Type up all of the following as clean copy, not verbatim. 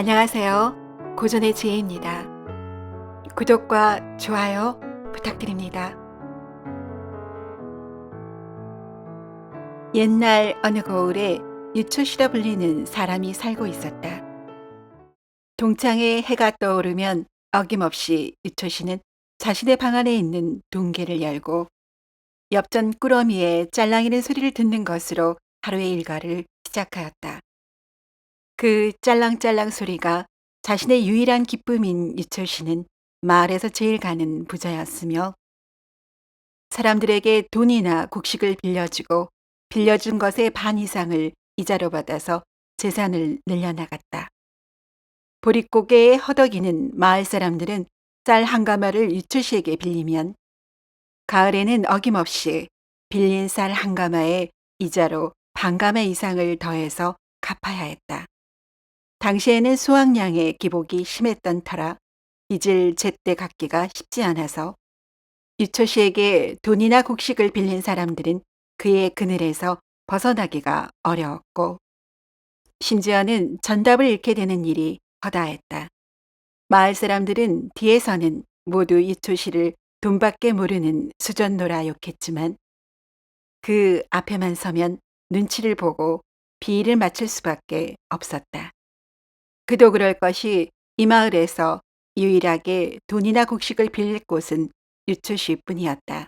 안녕하세요. 고전의 지혜입니다. 구독과 좋아요 부탁드립니다. 옛날 어느 거울에 유초시라 불리는 사람이 살고 있었다. 동창에 해가 떠오르면 어김없이 유초시는 자신의 방 안에 있는 동계를 열고 엽전 꾸러미의 짤랑이는 소리를 듣는 것으로 하루의 일과를 시작하였다. 그 짤랑짤랑 소리가 자신의 유일한 기쁨인 유철씨는 마을에서 제일 가는 부자였으며 사람들에게 돈이나 곡식을 빌려주고 빌려준 것의 반 이상을 이자로 받아서 재산을 늘려나갔다. 보릿고개에 허덕이는 마을 사람들은 쌀 한 가마를 유철씨에게 빌리면 가을에는 어김없이 빌린 쌀 한 가마에 이자로 반 가마 이상을 더해서 갚아야 했다. 당시에는 수확량의 기복이 심했던 터라 빚을 제때 갚기가 쉽지 않아서 유초 씨에게 돈이나 곡식을 빌린 사람들은 그의 그늘에서 벗어나기가 어려웠고 심지어는 전답을 잃게 되는 일이 허다했다. 마을 사람들은 뒤에서는 모두 유초 씨를 돈밖에 모르는 수전노라 욕했지만 그 앞에만 서면 눈치를 보고 비위를 맞출 수밖에 없었다. 그도 그럴 것이 이 마을에서 유일하게 돈이나 곡식을 빌릴 곳은 유초씨뿐이었다.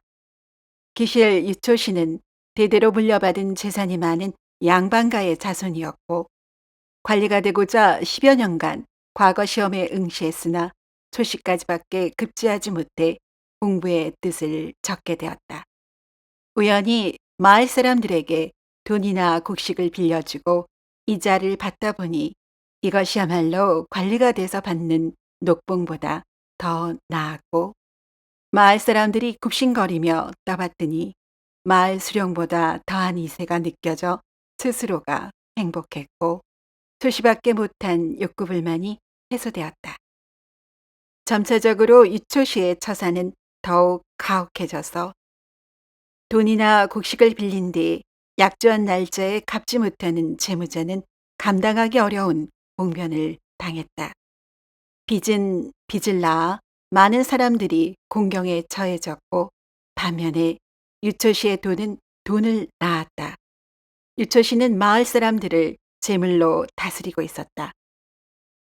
기실 유초씨는 대대로 물려받은 재산이 많은 양반가의 자손이었고 관리가 되고자 10여 년간 과거 시험에 응시했으나 초시까지밖에 급제하지 못해 공부의 뜻을 적게 되었다. 우연히 마을 사람들에게 돈이나 곡식을 빌려주고 이자를 받다 보니 이것이야말로 관리가 돼서 받는 녹봉보다 더 나았고 마을 사람들이 굽신거리며 떠받드니 마을 수령보다 더한 이세가 느껴져 스스로가 행복했고 초시밖에 못한 욕구불만이 해소되었다. 점차적으로 유초시의 처사는 더욱 가혹해져서 돈이나 곡식을 빌린 뒤 약조한 날짜에 갚지 못하는 채무자는 감당하기 어려운 봉변을 당했다. 빚은 빚을 낳아 많은 사람들이 공경에 처해졌고 반면에 유초시의 돈은 돈을 낳았다. 유초시는 마을 사람들을 제물로 다스리고 있었다.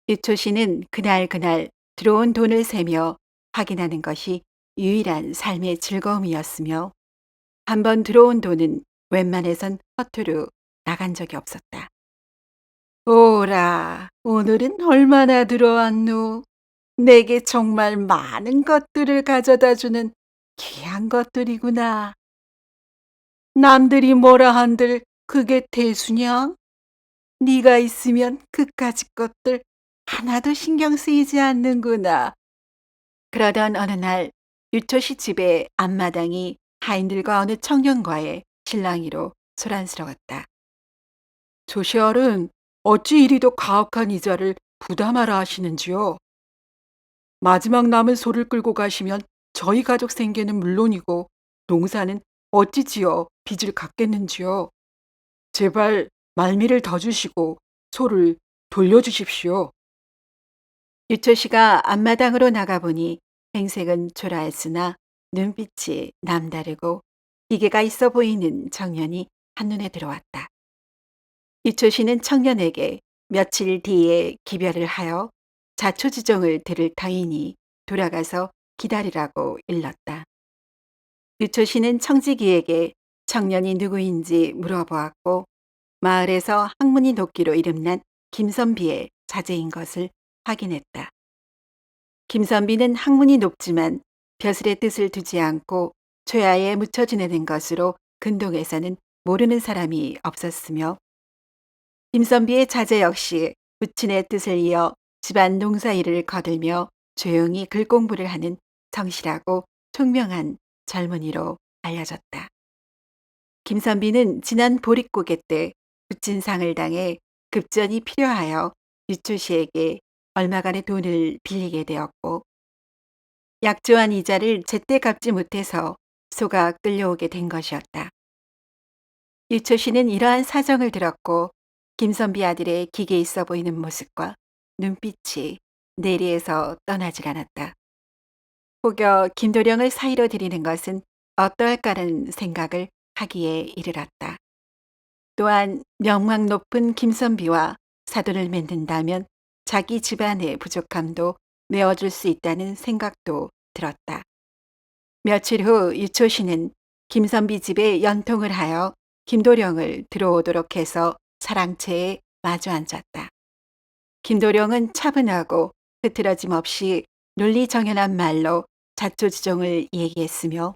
유초시는 그날 들어온 돈을 세며 확인하는 것이 유일한 삶의 즐거움이었으며 한 번 들어온 돈은 웬만해선 허투루 나간 적이 없었다. 오라, 오늘은 얼마나 들어왔노? 내게 정말 많은 것들을 가져다 주는 귀한 것들이구나. 남들이 뭐라 한들 그게 대수냐? 네가 있으면 그까짓 것들 하나도 신경 쓰이지 않는구나. 그러던 어느 날 유초시 집의 앞마당이 하인들과 어느 청년과의 실랑이로 소란스러웠다. 조시얼은 어찌 이리도 가혹한 이자를 부담하라 하시는지요? 마지막 남은 소를 끌고 가시면 저희 가족 생계는 물론이고 농사는 어찌 지어 빚을 갚겠는지요? 제발 말미를 더 주시고 소를 돌려주십시오. 유초 씨가 앞마당으로 나가보니 행색은 초라했으나 눈빛이 남다르고 기계가 있어 보이는 청년이 한눈에 들어왔다. 유초 씨는 청년에게 며칠 뒤에 기별을 하여 자초지종을 들을 터이니 돌아가서 기다리라고 일렀다. 유초 씨는 청지기에게 청년이 누구인지 물어보았고 마을에서 학문이 높기로 이름난 김선비의 자제인 것을 확인했다. 김선비는 학문이 높지만 벼슬의 뜻을 두지 않고 초야에 묻혀 지내는 것으로 근동에서는 모르는 사람이 없었으며 김선비의 자제 역시 부친의 뜻을 이어 집안 농사일을 거들며 조용히 글 공부를 하는 성실하고 총명한 젊은이로 알려졌다. 김선비는 지난 보릿고개 때 부친상을 당해 급전이 필요하여 유초 씨에게 얼마간의 돈을 빌리게 되었고 약조한 이자를 제때 갚지 못해서 소가 끌려오게 된 것이었다. 유초 씨는 이러한 사정을 들었고 김선비 아들의 기계 있어 보이는 모습과 눈빛이 내리에서 떠나질 않았다. 혹여 김도령을 사이로 들이는 것은 어떠할까라는 생각을 하기에 이르렀다. 또한 명망 높은 김선비와 사돈을 맺는다면 자기 집안의 부족함도 메워줄 수 있다는 생각도 들었다. 며칠 후 유초씨는 김선비 집에 연통을 하여 김도령을 들어오도록 해서 사랑채에 마주 앉았다. 김도령은 차분하고 흐트러짐 없이 논리정연한 말로 자초지종을 얘기했으며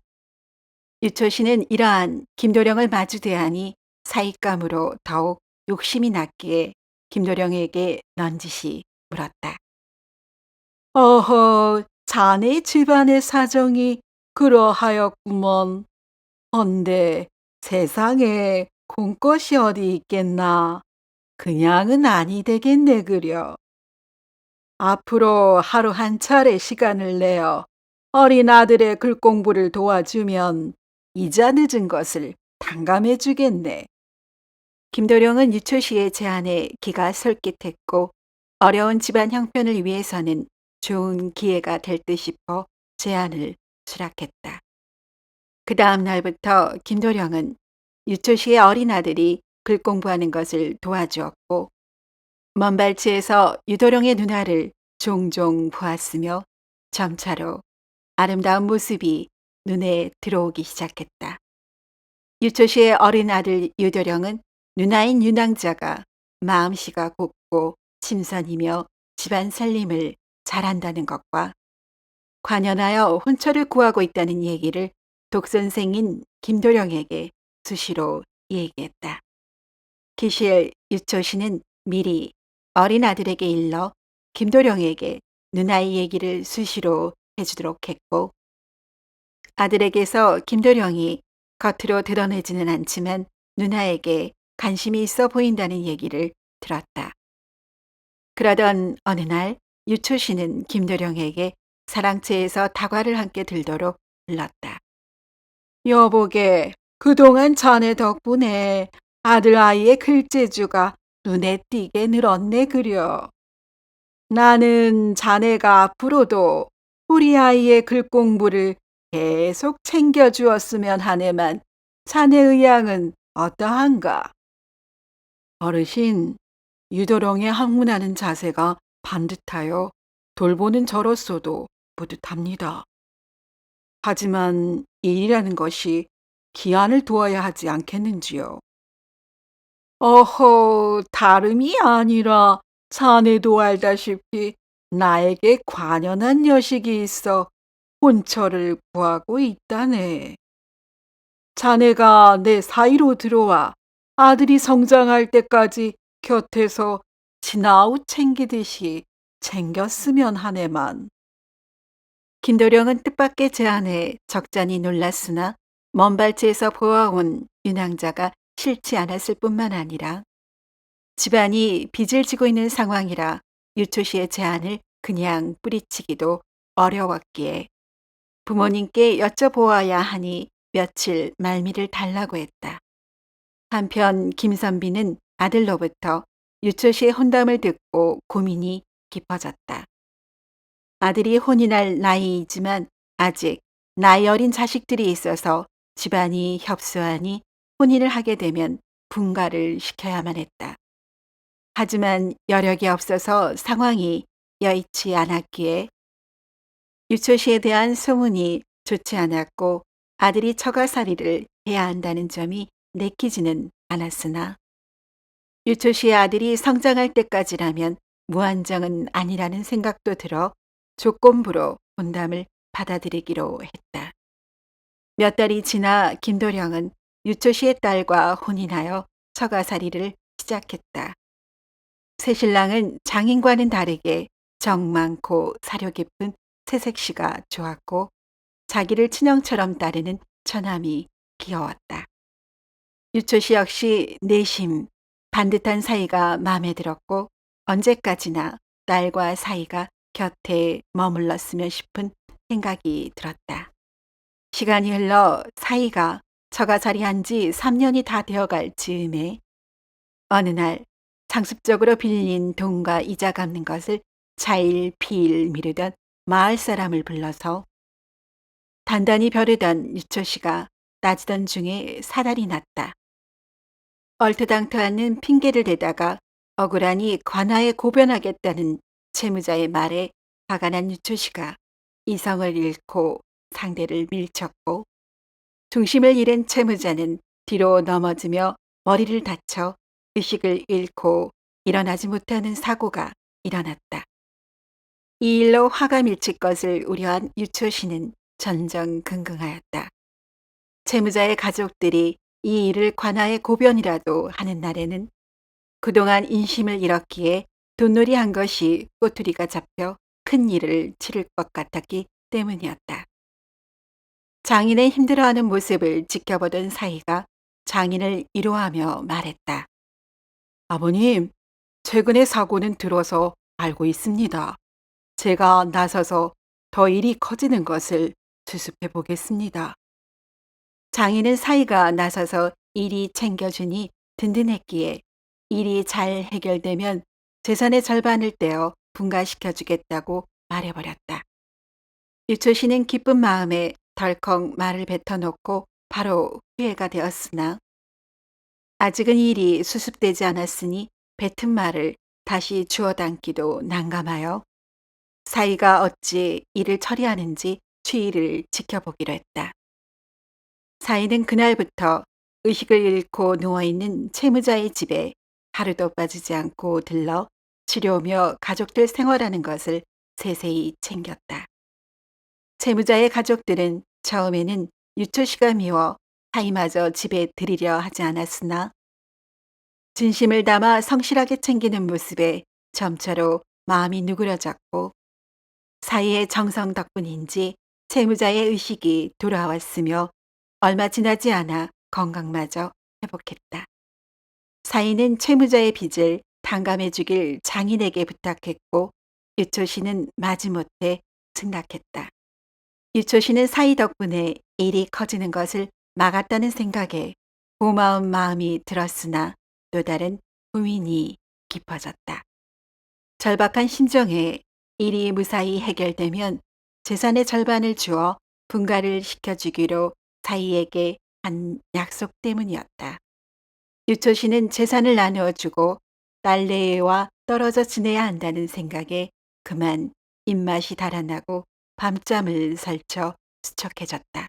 유초씨는 이러한 김도령을 마주 대하니 사익감으로 더욱 욕심이 났기에 김도령에게 넌지시 물었다. 어허, 자네 집안의 사정이 그러하였구먼. 헌데 세상에 공것이 어디 있겠나. 그냥은 아니 되겠네 그려. 앞으로 하루 한 차례 시간을 내어 어린 아들의 글 공부를 도와주면 이자 늦은 것을 탕감해 주겠네. 김도령은 유초씨의 제안에 기가 솔깃했고 어려운 집안 형편을 위해서는 좋은 기회가 될 듯 싶어 제안을 수락했다. 그 다음 날부터 김도령은 유초씨의 어린 아들이 글 공부하는 것을 도와주었고 먼 발치에서 유도령의 누나를 종종 보았으며 점차로 아름다운 모습이 눈에 들어오기 시작했다. 유초씨의 어린 아들 유도령은 누나인 유낭자가 마음씨가 곱고 침선이며 집안 살림을 잘한다는 것과 관연하여 혼처를 구하고 있다는 얘기를 독선생인 김도령에게 수시로 얘기했다. 기실 유초씨는 미리 어린 아들에게 일러 김도령에게 누나의 얘기를 수시로 해주도록 했고 아들에게서 김도령이 겉으로 드러내지는 않지만 누나에게 관심이 있어 보인다는 얘기를 들었다. 그러던 어느 날 유초씨는 김도령에게 사랑채에서 다과를 함께 들도록 불렀다. 여보게, 그동안 자네 덕분에 아들 아이의 글재주가 눈에 띄게 늘었네 그려. 나는 자네가 앞으로도 우리 아이의 글 공부를 계속 챙겨주었으면 하네만 자네 의향은 어떠한가? 어르신, 유도령의 학문하는 자세가 반듯하여 돌보는 저로서도 뿌듯합니다. 하지만 일이라는 것이 기한을 두어야 하지 않겠는지요? 어허, 다름이 아니라 자네도 알다시피 나에게 관연한 여식이 있어 혼처를 구하고 있다네. 자네가 내 사이로 들어와 아들이 성장할 때까지 곁에서 지나웃 챙기듯이 챙겼으면 하네만. 김도령은 뜻밖의 제안에 적잖이 놀랐으나 먼 발치에서 보아온 윤왕자가 싫지 않았을 뿐만 아니라 집안이 빚을 지고 있는 상황이라 유초씨의 제안을 그냥 뿌리치기도 어려웠기에 부모님께 여쭤보아야 하니 며칠 말미를 달라고 했다. 한편 김선비는 아들로부터 유초씨의 혼담을 듣고 고민이 깊어졌다. 아들이 혼이 날 나이이지만 아직 나이 어린 자식들이 있어서 집안이 협소하니 혼인을 하게 되면 분가를 시켜야만 했다. 하지만 여력이 없어서 상황이 여의치 않았기에 유초씨에 대한 소문이 좋지 않았고 아들이 처가살이를 해야 한다는 점이 내키지는 않았으나 유초씨의 아들이 성장할 때까지라면 무한정은 아니라는 생각도 들어 조건부로 혼담을 받아들이기로 했다. 몇 달이 지나 김도령은 유초씨의 딸과 혼인하여 처가살이를 시작했다. 새신랑은 장인과는 다르게 정 많고 사려 깊은 새색시가 좋았고 자기를 친형처럼 따르는 처남이 귀여웠다. 유초씨 역시 내심 반듯한 사이가 마음에 들었고 언제까지나 딸과 사이가 곁에 머물렀으면 싶은 생각이 들었다. 시간이 흘러 사이가 처가살이한 지 3년이 다 되어갈 즈음에 어느 날 상습적으로 빌린 돈과 이자 갚는 것을 차일 피일 미루던 마을 사람을 불러서 단단히 벼르던 유초 씨가 따지던 중에 사달이 났다. 얼토당토하는 핑계를 대다가 억울하니 관아에 고변하겠다는 채무자의 말에 화가 난 유초 씨가 이성을 잃고 상대를 밀쳤고, 중심을 잃은 채무자는 뒤로 넘어지며 머리를 다쳐 의식을 잃고 일어나지 못하는 사고가 일어났다. 이 일로 화가 밀칠 것을 우려한 유초 씨는 전전긍긍하였다. 채무자의 가족들이 이 일을 관아에 고변이라도 하는 날에는 그동안 인심을 잃었기에 돈놀이 한 것이 꼬투리가 잡혀 큰 일을 치를 것 같았기 때문이었다. 장인의 힘들어하는 모습을 지켜보던 사이가 장인을 위로하며 말했다. 아버님, 최근의 사고는 들어서 알고 있습니다. 제가 나서서 더 일이 커지는 것을 수습해 보겠습니다. 장인은 사이가 나서서 일이 챙겨주니 든든했기에 일이 잘 해결되면 재산의 절반을 떼어 분가시켜 주겠다고 말해버렸다. 유초 씨는 기쁜 마음에 덜컥 말을 뱉어놓고 바로 후회가 되었으나 아직은 일이 수습되지 않았으니 뱉은 말을 다시 주워 담기도 난감하여 사이가 어찌 일을 처리하는지 추이를 지켜보기로 했다. 사이는 그날부터 의식을 잃고 누워있는 채무자의 집에 하루도 빠지지 않고 들러 치료며 가족들 생활하는 것을 세세히 챙겼다. 채무자의 가족들은 처음에는 유초 씨가 미워 사이마저 집에 들이려 하지 않았으나 진심을 담아 성실하게 챙기는 모습에 점차로 마음이 누그러졌고, 사이의 정성 덕분인지 채무자의 의식이 돌아왔으며 얼마 지나지 않아 건강마저 회복했다. 사이는 채무자의 빚을 탕감해 주길 장인에게 부탁했고, 유초 씨는 마지못해 승낙했다. 유초 씨는 사이 덕분에 일이 커지는 것을 막았다는 생각에 고마운 마음이 들었으나 또 다른 고민이 깊어졌다. 절박한 심정에 일이 무사히 해결되면 재산의 절반을 주어 분가를 시켜주기로 사이에게 한 약속 때문이었다. 유초 씨는 재산을 나누어 주고 딸내외와 떨어져 지내야 한다는 생각에 그만 입맛이 달아나고 밤잠을 설쳐 수척해졌다.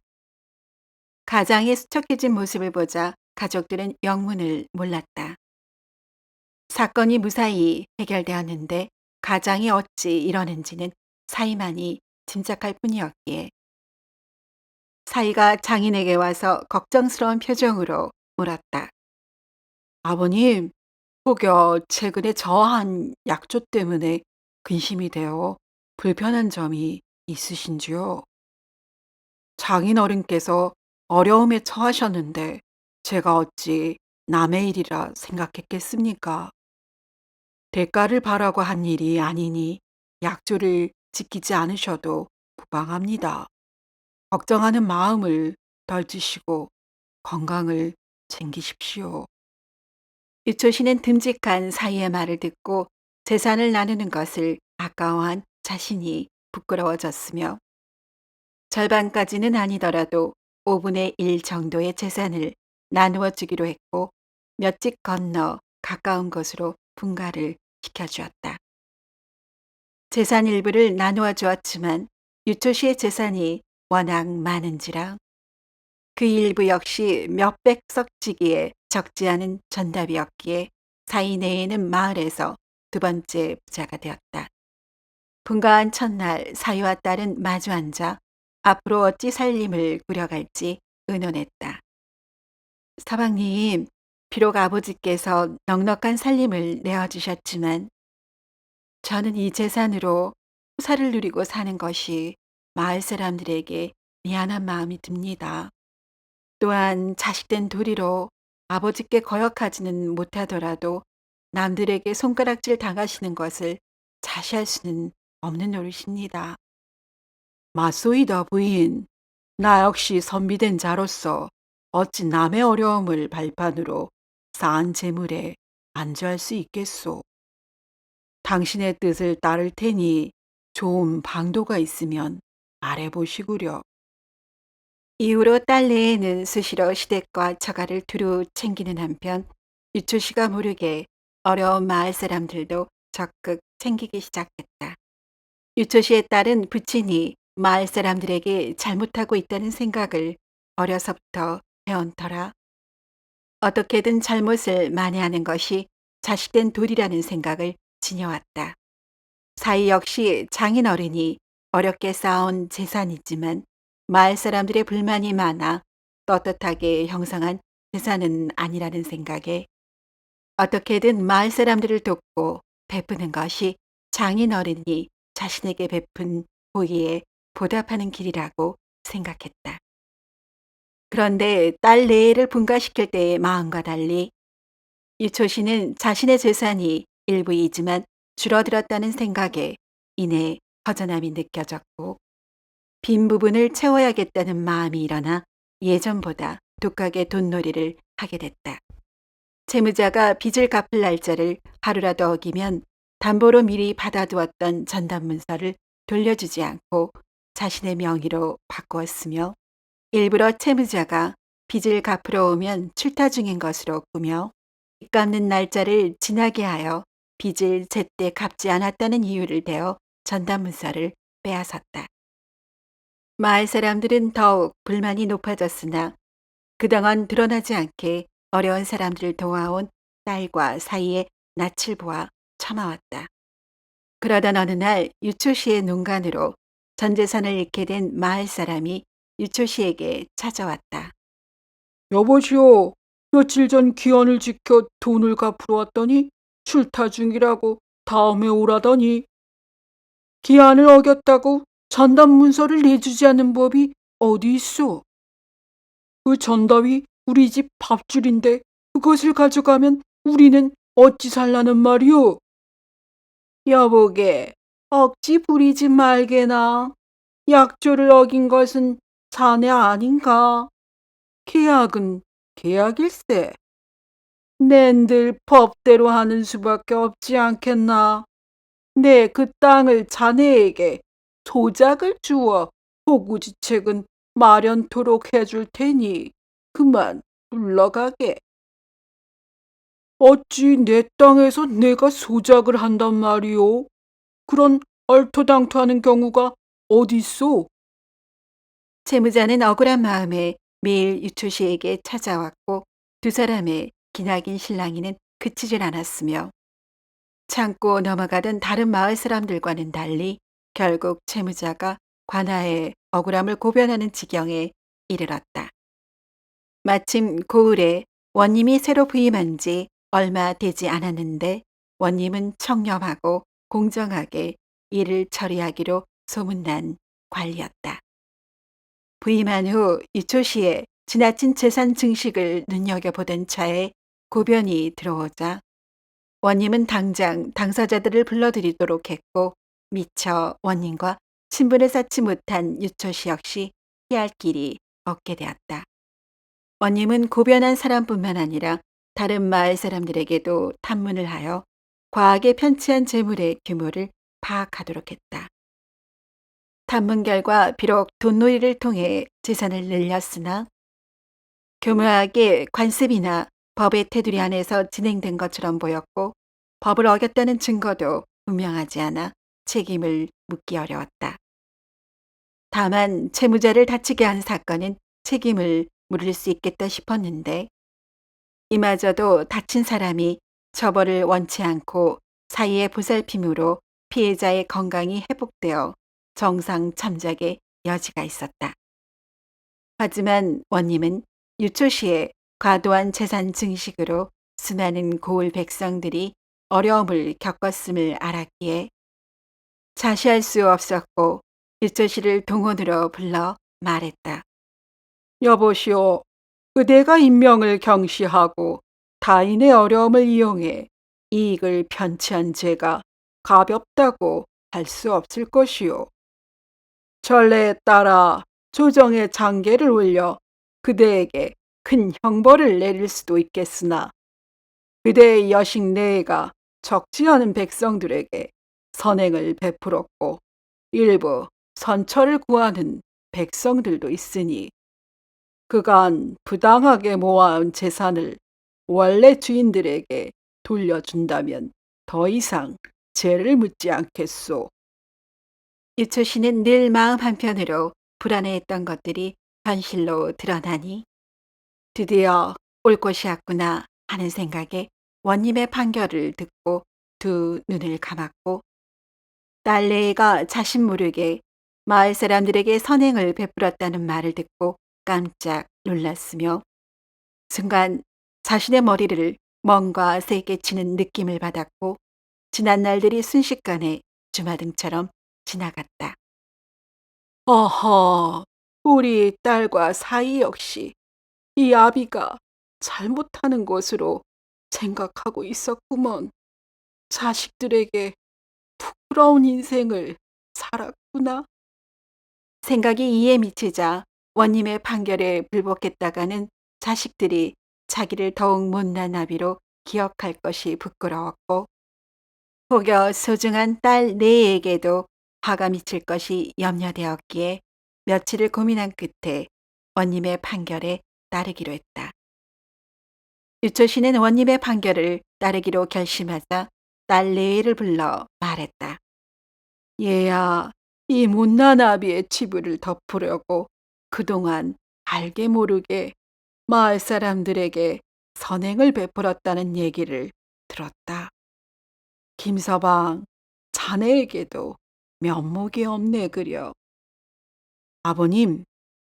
가장의 수척해진 모습을 보자 가족들은 영문을 몰랐다. 사건이 무사히 해결되었는데 가장이 어찌 이러는지는 사이만이 짐작할 뿐이었기에 사이가 장인에게 와서 걱정스러운 표정으로 물었다. 아버님, 혹여 최근에 저한 약조 때문에 근심이 되어 불편한 점이 있으신지요? 장인 어른께서 어려움에 처하셨는데 제가 어찌 남의 일이라 생각했겠습니까? 대가를 바라고 한 일이 아니니 약조를 지키지 않으셔도 무방합니다. 걱정하는 마음을 덜지시고 건강을 챙기십시오. 유초 씨는 듬직한 사이의 말을 듣고 재산을 나누는 것을 아까워한 자신이 부끄러워졌으며 절반까지는 아니더라도 5분의 1 정도의 재산을 나누어 주기로 했고 몇 집 건너 가까운 곳으로 분가를 시켜주었다. 재산 일부를 나누어 주었지만 유초 씨의 재산이 워낙 많은지라 그 일부 역시 몇백석지기에 적지 않은 전답이었기에 사이 내에는 마을에서 두 번째 부자가 되었다. 분가한 첫날 사위와 딸은 마주 앉아 앞으로 어찌 살림을 꾸려갈지 의논했다. 서방님, 비록 아버지께서 넉넉한 살림을 내어주셨지만 저는 이 재산으로 후사를 누리고 사는 것이 마을 사람들에게 미안한 마음이 듭니다. 또한 자식된 도리로 아버지께 거역하지는 못하더라도 남들에게 손가락질 당하시는 것을 자시할 수는 없는 노릇입니다. 맞소이다 부인. 나 역시 선비된 자로서 어찌 남의 어려움을 발판으로 쌓은 재물에 안주할 수 있겠소. 당신의 뜻을 따를 테니 좋은 방도가 있으면 말해보시구려. 이후로 딸내에는 수시로 시댁과 처가를 두루 챙기는 한편 유초 씨가 모르게 어려운 마을 사람들도 적극 챙기기 시작했다. 유초 씨의 딸은 부친이 마을 사람들에게 잘못하고 있다는 생각을 어려서부터 배운 터라 어떻게든 잘못을 만회하는 것이 자식된 도리라는 생각을 지녀왔다. 사이 역시 장인어른이 어렵게 쌓아온 재산이지만 마을 사람들의 불만이 많아 떳떳하게 형성한 재산은 아니라는 생각에 어떻게든 마을 사람들을 돕고 베푸는 것이 장인어른이 자신에게 베푼 호의에 보답하는 길이라고 생각했다. 그런데 딸 레이를 분가시킬 때의 마음과 달리 유초 씨는 자신의 재산이 일부이지만 줄어들었다는 생각에 이내 허전함이 느껴졌고 빈 부분을 채워야겠다는 마음이 일어나 예전보다 독하게 돈놀이를 하게 됐다. 채무자가 빚을 갚을 날짜를 하루라도 어기면 담보로 미리 받아두었던 전담문서를 돌려주지 않고 자신의 명의로 바꾸었으며 일부러 채무자가 빚을 갚으러 오면 출타 중인 것으로 꾸며 빚 갚는 날짜를 지나게 하여 빚을 제때 갚지 않았다는 이유를 대어 전담문서를 빼앗았다. 마을 사람들은 더욱 불만이 높아졌으나 그동안 드러나지 않게 어려운 사람들을 도와온 딸과 사이에 낯을 보아 참아왔다. 그러던 어느 날 유초 씨의 농간으로 전 재산을 잃게 된 마을 사람이 유초 씨에게 찾아왔다. 여보시오, 며칠 전 기한을 지켜 돈을 갚으러 왔더니 출타 중이라고 다음에 오라더니 기한을 어겼다고 전담 문서를 내주지 않는 법이 어디 있어? 그 전답이 우리 집 밥줄인데 그것을 가져가면 우리는 어찌 살라는 말이오? 여보게, 억지 부리지 말게나. 약조를 어긴 것은 자네 아닌가? 계약은 계약일세. 낸들 법대로 하는 수밖에 없지 않겠나. 내 그 땅을 자네에게 조작을 주어 호구지책은 마련토록 해줄 테니 그만 물러가게. 어찌 내 땅에서 내가 소작을 한단 말이오? 그런 얼토당토하는 경우가 어딨소? 채무자는 억울한 마음에 매일 유초 씨에게 찾아왔고 두 사람의 기나긴 실랑이는 그치질 않았으며 참고 넘어가던 다른 마을 사람들과는 달리 결국 채무자가 관아에 억울함을 고변하는 지경에 이르렀다. 마침 고을에 원님이 새로 부임한 지 얼마 되지 않았는데 원님은 청렴하고 공정하게 일을 처리하기로 소문난 관리였다. 부임한 후 유초 씨의 지나친 재산 증식을 눈여겨보던 차에 고변이 들어오자 원님은 당장 당사자들을 불러들이도록 했고 미처 원님과 친분을 쌓지 못한 유초 씨 역시 피할 길이 없게 되었다. 원님은 고변한 사람뿐만 아니라 다른 마을 사람들에게도 탐문을 하여 과하게 편취한 재물의 규모를 파악하도록 했다. 탐문 결과 비록 돈놀이를 통해 재산을 늘렸으나 교묘하게 관습이나 법의 테두리 안에서 진행된 것처럼 보였고 법을 어겼다는 증거도 분명하지 않아 책임을 묻기 어려웠다. 다만 채무자를 다치게 한 사건은 책임을 물을 수 있겠다 싶었는데 이마저도 다친 사람이 처벌을 원치 않고 사이의 보살핌으로 피해자의 건강이 회복되어 정상 참작의 여지가 있었다. 하지만 원님은 유초 씨의 과도한 재산 증식으로 수많은 고을 백성들이 어려움을 겪었음을 알았기에 자시할 수 없었고 유초 씨를 동원으로 불러 말했다. 여보시오, 그대가 인명을 경시하고 타인의 어려움을 이용해 이익을 편취한 죄가 가볍다고 할 수 없을 것이오. 전례에 따라 조정의 장계를 올려 그대에게 큰 형벌을 내릴 수도 있겠으나 그대의 여식 내가 적지 않은 백성들에게 선행을 베풀었고 일부 선처를 구하는 백성들도 있으니 그간 부당하게 모아온 재산을 원래 주인들에게 돌려준다면 더 이상 죄를 묻지 않겠소. 유초씨는 늘 마음 한편으로 불안해했던 것들이 현실로 드러나니 드디어 올 것이 왔구나 하는 생각에 원님의 판결을 듣고 두 눈을 감았고 딸 레이가 자신 모르게 마을 사람들에게 선행을 베풀었다는 말을 듣고 깜짝 놀랐으며 순간 자신의 머리를 뭔가 세게 치는 느낌을 받았고 지난 날들이 순식간에 주마등처럼 지나갔다. 어허, 우리 딸과 사이 역시 이 아비가 잘못하는 것으로 생각하고 있었구먼. 자식들에게 부러운 인생을 살았구나. 생각이 이에 미치자 원님의 판결에 불복했다가는 자식들이 자기를 더욱 못난 아비로 기억할 것이 부끄러웠고 혹여 소중한 딸 네에게도 화가 미칠 것이 염려되었기에 며칠을 고민한 끝에 원님의 판결에 따르기로 했다. 유초씨는 원님의 판결을 따르기로 결심하자 딸 레이를 불러 말했다. 얘야, 이 못난 아비의 치부를 덮으려고 그동안 알게 모르게 마을 사람들에게 선행을 베풀었다는 얘기를 들었다. 김서방, 자네에게도 면목이 없네 그려. 아버님,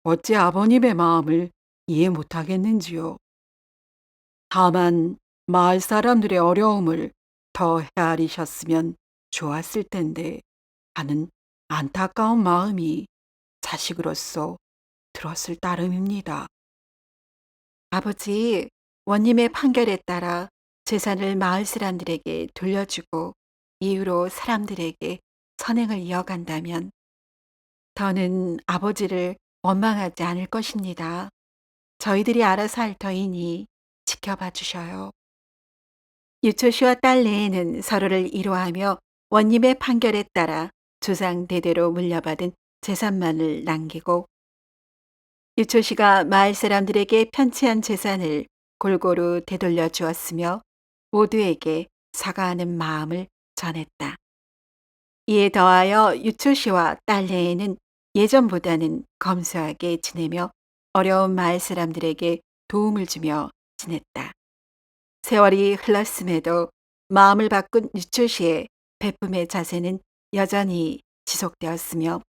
어째 아버님의 마음을 이해 못하겠는지요. 다만 마을 사람들의 어려움을 더 헤아리셨으면 좋았을 텐데 하는 안타까운 마음이 자식으로서 들었을 따름입니다. 아버지, 원님의 판결에 따라 재산을 마을 사람들에게 돌려주고 이후로 사람들에게 선행을 이어간다면 더는 아버지를 원망하지 않을 것입니다. 저희들이 알아서 할 터이니 지켜봐 주셔요. 유초씨와 딸 레에는 서로를 이로하며 원님의 판결에 따라 조상 대대로 물려받은 재산만을 남기고 유초씨가 마을 사람들에게 편치한 재산을 골고루 되돌려 주었으며 모두에게 사과하는 마음을 전했다. 이에 더하여 유초씨와 딸 레에는 예전보다는 검소하게 지내며 어려운 마을 사람들에게 도움을 주며 지냈다. 세월이 흘렀음에도 마음을 바꾼 유초씨의 베품의 자세는 여전히 지속되었으며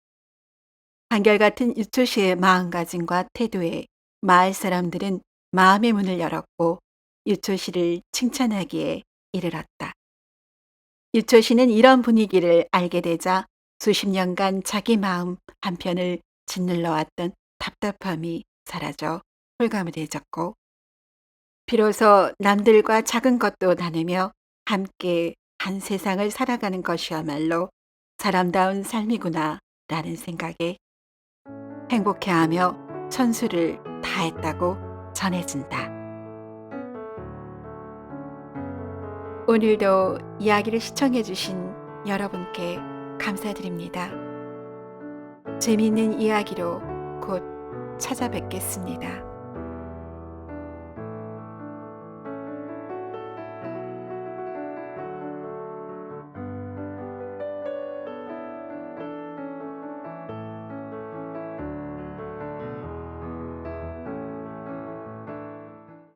한결같은 유초씨의 마음가짐과 태도에 마을 사람들은 마음의 문을 열었고 유초씨를 칭찬하기에 이르렀다. 유초씨는 이런 분위기를 알게 되자 수십 년간 자기 마음 한편을 짓눌러 왔던 답답함이 사라져 홀가분해졌고 비로소 남들과 작은 것도 나누며 함께 한 세상을 살아가는 것이야말로 사람다운 삶이구나 라는 생각에 행복해하며 천수를 다했다고 전해진다. 오늘도 이야기를 시청해 주신 여러분께 감사드립니다. 재미있는 이야기로 곧 찾아뵙겠습니다.